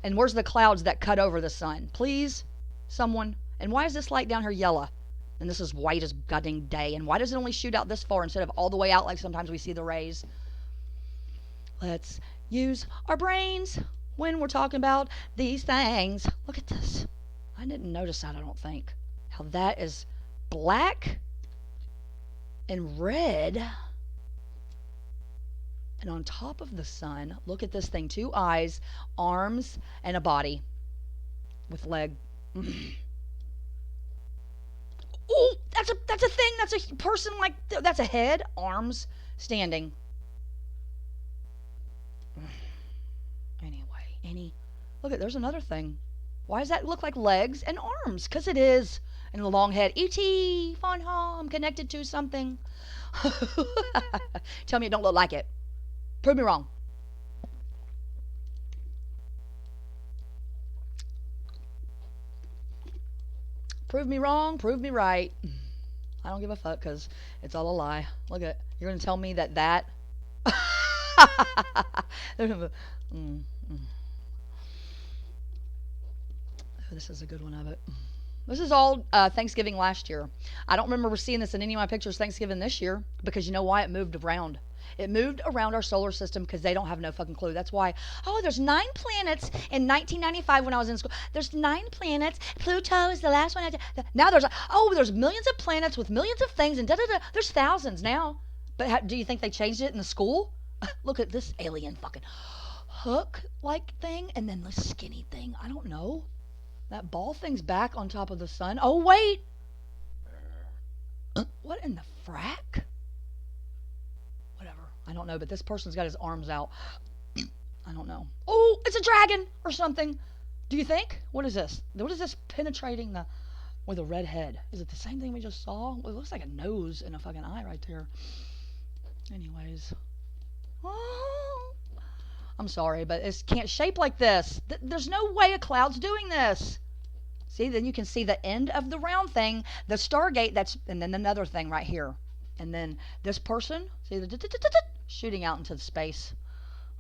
And where's the clouds that cut over the sun? Please? Someone. And why is this light down here yellow? And this is white as goddamn day. And why does it only shoot out this far instead of all the way out like sometimes we see the rays? Let's use our brains when we're talking about these things. Look at this. I didn't notice that, I don't think. How that is black and red. And on top of the sun, look at this thing. 2 eyes, arms, and a body with leg. Oh, that's a thing. That's a person like, that's a head, arms, standing. Anyway, look at, there's another thing. Why does that look like legs and arms? Because it is. and the long head. E.T. Phone home connected to something. Tell me it don't look like it. Prove me wrong. Prove me wrong. Prove me right. I don't give a fuck because it's all a lie. Look at, you're gonna tell me that. mm, mm. Oh, this is a good one of it. This is all Thanksgiving last year. I don't remember seeing this in any of my pictures Thanksgiving this year because you know why? It moved around. It moved around our solar system because they don't have no fucking clue. That's why, oh, there's 9 planets in 1995 when I was in school. There's 9 planets. Pluto is the last one. Now there's millions of planets with millions of things and da-da-da. There's thousands now. But do you think they changed it in the school? Look at this alien fucking hook-like thing and then the skinny thing. I don't know. That ball thing's back on top of the sun. Oh, wait. What in the frack? Whatever. I don't know, but this person's got his arms out. I don't know. Oh, it's a dragon or something. Do you think? What is this? What is this penetrating the with a red head? Is it the same thing we just saw? Well, it looks like a nose and a fucking eye right there. Anyways. Oh. I'm sorry, but it can't shape like this. There's no way a cloud's doing this. See, then you can see the end of the round thing, the Stargate, and then another thing right here. And then this person, see the shooting out into the space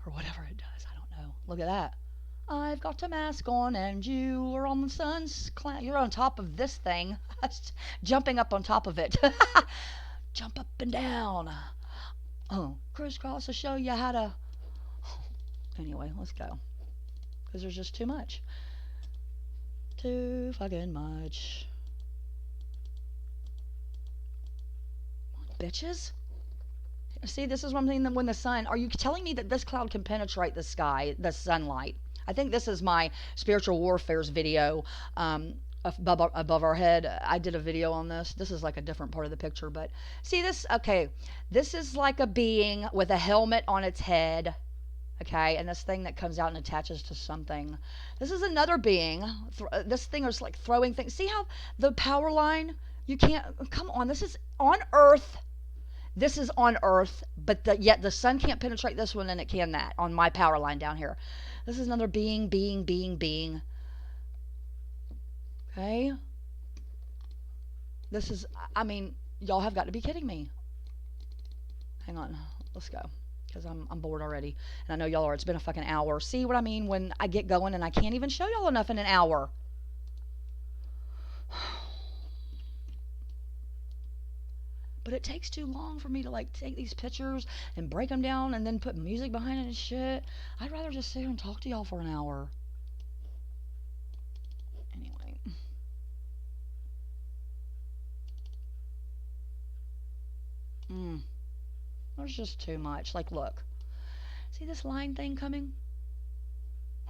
or whatever it does. I don't know. Look at that. I've got a mask on and you are on the sun's cloud. You're on top of this thing, jumping up on top of it. Jump up and down. Oh, crisscross to show you how to. Anyway, let's go. Because there's just too much. Too fucking much. Bitches. See, this is one thing that when the sun. Are you telling me that this cloud can penetrate the sky, the sunlight? I think this is my spiritual warfare's video above our head. I did a video on this. This is like a different part of the picture. But see this? Okay. This is like a being with a helmet on its head. Okay, and this thing that comes out and attaches to something. This is another being. This thing is like throwing things. See how the power line? You can't. Come on, this is on Earth. This is on Earth, but yet the sun can't penetrate this one, and it can that on my power line down here. This is another being. Okay. This is. I mean, y'all have got to be kidding me. Hang on. Let's go. Because I'm bored already. And I know y'all are. It's been a fucking hour. See what I mean when I get going and I can't even show y'all enough in an hour. But it takes too long for me to like take these pictures and break them down and then put music behind it and shit. I'd rather just sit here and talk to y'all for an hour. Anyway. There's just too much. Like, look. See this line thing coming?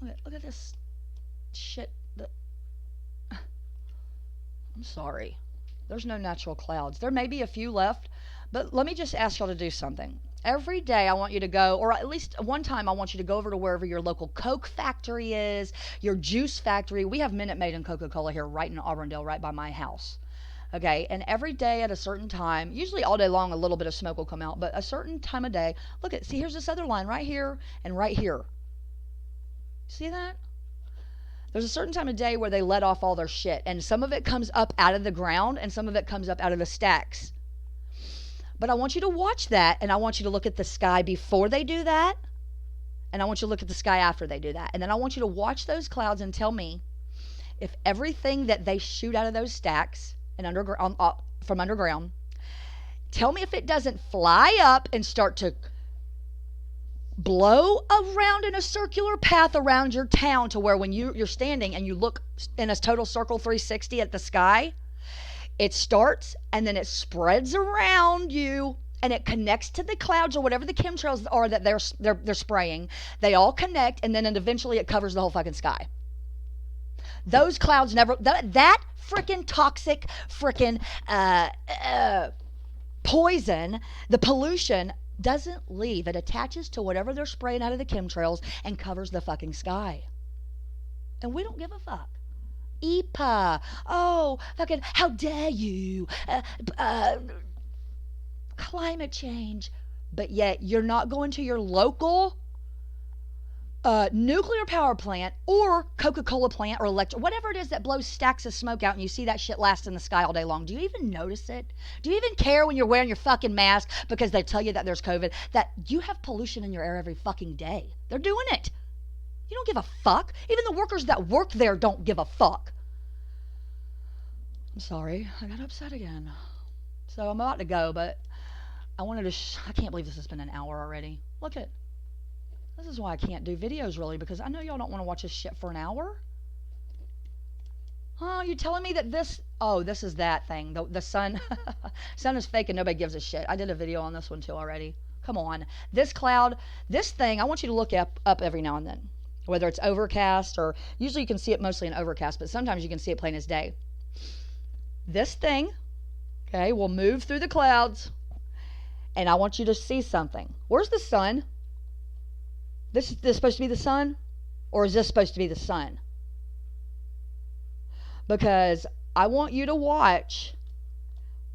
Look at this shit. I'm sorry. There's no natural clouds. There may be a few left, but let me just ask y'all to do something. Every day I want you to go, or at least one time I want you to go over to wherever your local Coke factory is, your juice factory. We have Minute Maid and Coca-Cola here right in Auburndale, right by my house. Okay, and every day at a certain time, usually all day long a little bit of smoke will come out, but a certain time of day, see, here's this other line right here and right here. See that? There's a certain time of day where they let off all their shit, and some of it comes up out of the ground and some of it comes up out of the stacks. But I want you to watch that, and I want you to look at the sky before they do that, and I want you to look at the sky after they do that. And then I want you to watch those clouds and tell me if everything that they shoot out of those stacks and underground, from underground, tell me if it doesn't fly up and start to blow around in a circular path around your town to where when you're standing and you look in a total circle 360 at the sky, it starts and then it spreads around you and it connects to the clouds or whatever the chemtrails are that they're spraying. They all connect and then eventually it covers the whole fucking sky. Those clouds never, that freaking toxic freaking poison, the pollution doesn't leave. It attaches to whatever they're spraying out of the chemtrails and covers the fucking sky. And we don't give a fuck. EPA. Oh, fucking, how dare you? Climate change. But yet you're not going to your local nuclear power plant or Coca-Cola plant or electric, whatever it is that blows stacks of smoke out and you see that shit last in the sky all day long. Do you even notice it? Do you even care when you're wearing your fucking mask because they tell you that there's COVID, that you have pollution in your air every fucking day? They're doing it. You don't give a fuck. Even the workers that work there don't give a fuck. I'm sorry. I got upset again. So I'm about to go, but I wanted to I can't believe this has been an hour already. Look at, this is why I can't do videos really, because I know y'all don't want to watch this shit for an hour. Huh? You telling me that this, oh, this is that thing. The sun, sun is fake and nobody gives a shit. I did a video on this one too already. Come on. This cloud, this thing, I want you to look up every now and then. Whether it's overcast or, usually you can see it mostly in overcast, but sometimes you can see it plain as day. This thing, okay, will move through the clouds, and I want you to see something. Where's the sun? This supposed to be the sun? Or is this supposed to be the sun? Because I want you to watch.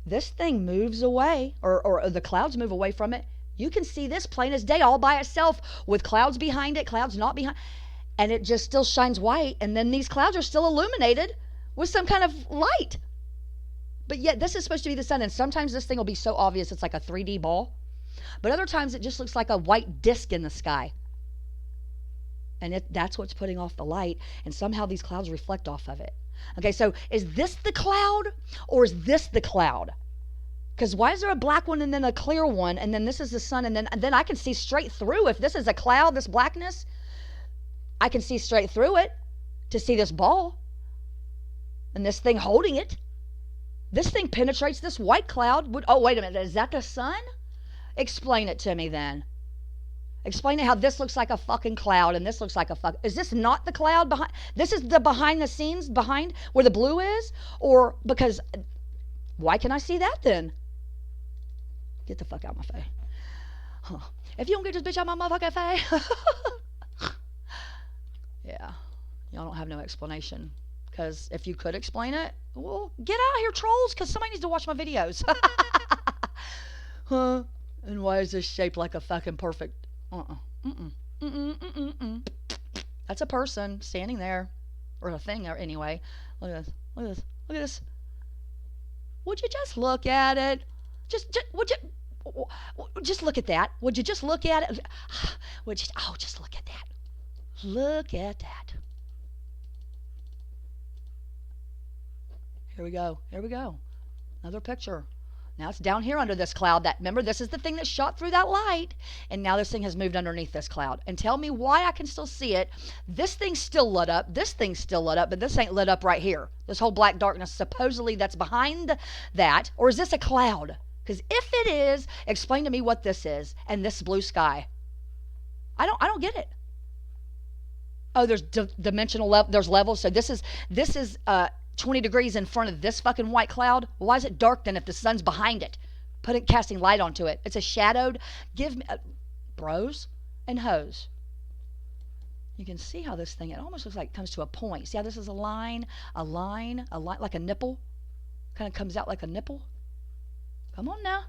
This thing moves away, or the clouds move away from it. You can see this plain as day all by itself with clouds behind it, clouds not behind. And it just still shines white. And then these clouds are still illuminated with some kind of light. But yet this is supposed to be the sun. And sometimes this thing will be so obvious it's like a 3D ball. But other times it just looks like a white disc in the sky. And that's what's putting off the light, and somehow these clouds reflect off of it. Okay, so is this the cloud, or is this the cloud? Because why is there a black one and then a clear one, and then this is the sun, and then I can see straight through. If this is a cloud, this blackness, I can see straight through it to see this ball, and this thing holding it. This thing penetrates this white cloud. Oh, wait a minute, is that the sun? Explain it to me then. Explain it how this looks like a fucking cloud and this looks like a fuck. Is this not the cloud behind? This is the behind the scenes behind where the blue is? Or because, why can I see that then? Get the fuck out of my face. Huh. If you don't get this bitch out of my motherfucking face. Yeah. Y'all don't have no explanation. Because if you could explain it, well, get out of here, trolls, because somebody needs to watch my videos. Huh? And why is this shaped like a fucking perfect... That's a person standing there, or a thing, or anyway. Look at this. Look at this. Look at this. Would you just look at it? Would you just look at that? Would you just look at it? Just look at that. Look at that. Here we go. Here we go. Another picture. Now it's down here under this cloud. Remember, this is the thing that shot through that light, and now this thing has moved underneath this cloud. And tell me why I can still see it. This thing's still lit up. This thing's still lit up, but this ain't lit up right here. This whole black darkness, supposedly that's behind that. Or is this a cloud? Because if it is, explain to me what this is and this blue sky. I don't get it. Oh, there's dimensional level. There's levels. So this is 20 degrees in front of this fucking white cloud. Why is it dark then if the sun's behind it? Casting light onto it. It's a shadowed. Give me, bros and hoes. You can see how this thing, it almost looks like it comes to a point. See how this is a line, like a nipple? Kind of comes out like a nipple. Come on now.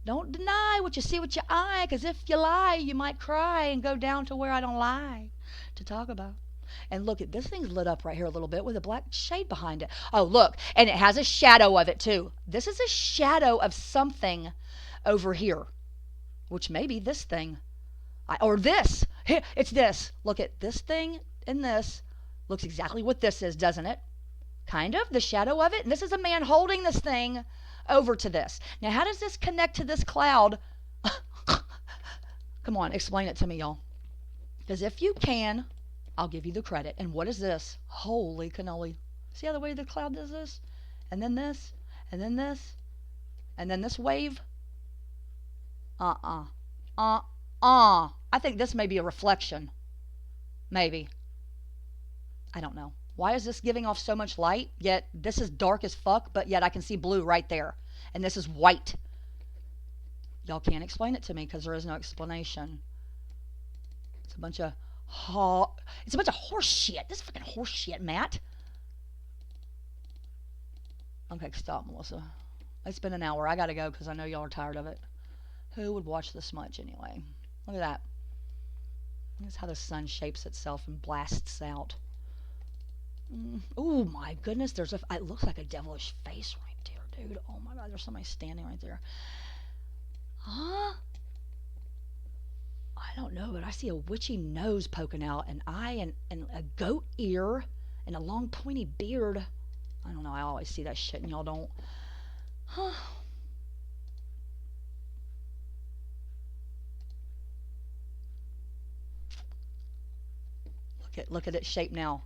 Don't deny what you see with your eye, because if you lie, you might cry and go down to where I don't lie to talk about. And look, this thing's lit up right here a little bit with a black shade behind it. Oh, look, and it has a shadow of it too. This is a shadow of something over here, which may be this thing. Or this. Here, it's this. Look at this thing and this. Looks exactly what this is, doesn't it? Kind of, the shadow of it. And this is a man holding this thing over to this. Now, how does this connect to this cloud? Come on, explain it to me, y'all. Because if you can, I'll give you the credit. And what is this? Holy cannoli. See how the way the cloud does this? And then this. And then this. And then this wave. I think this may be a reflection. Maybe. I don't know. Why is this giving off so much light? Yet this is dark as fuck, but yet I can see blue right there. And this is white. Y'all can't explain it to me because there is no explanation. It's a bunch of Oh, it's a bunch of horse shit. This is fucking horse shit, Matt. Okay, stop, Melissa. It's been an hour. I gotta go because I know y'all are tired of it. Who would watch this much anyway? Look at that. That's how the sun shapes itself and blasts out. Oh my goodness, it looks like a devilish face right there, dude. Oh my god, there's somebody standing right there. Huh? I don't know, but I see a witchy nose poking out, an eye, and a goat ear, and a long pointy beard. I don't know, I always see that shit and y'all don't. Huh. Look at its shape now.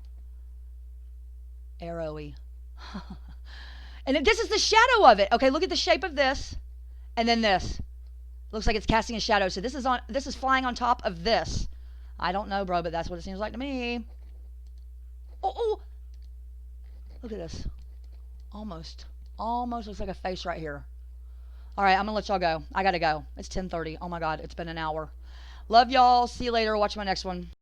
Arrowy. And this is the shadow of it. Okay, look at the shape of this, and then this. Looks like it's casting a shadow. So this is flying on top of this. I don't know, bro, but that's what it seems like to me. Oh. Look at this. Almost looks like a face right here. All right, I'm gonna let y'all go. I gotta go. It's 10:30. Oh my god, it's been an hour. Love y'all. See you later. Watch my next one.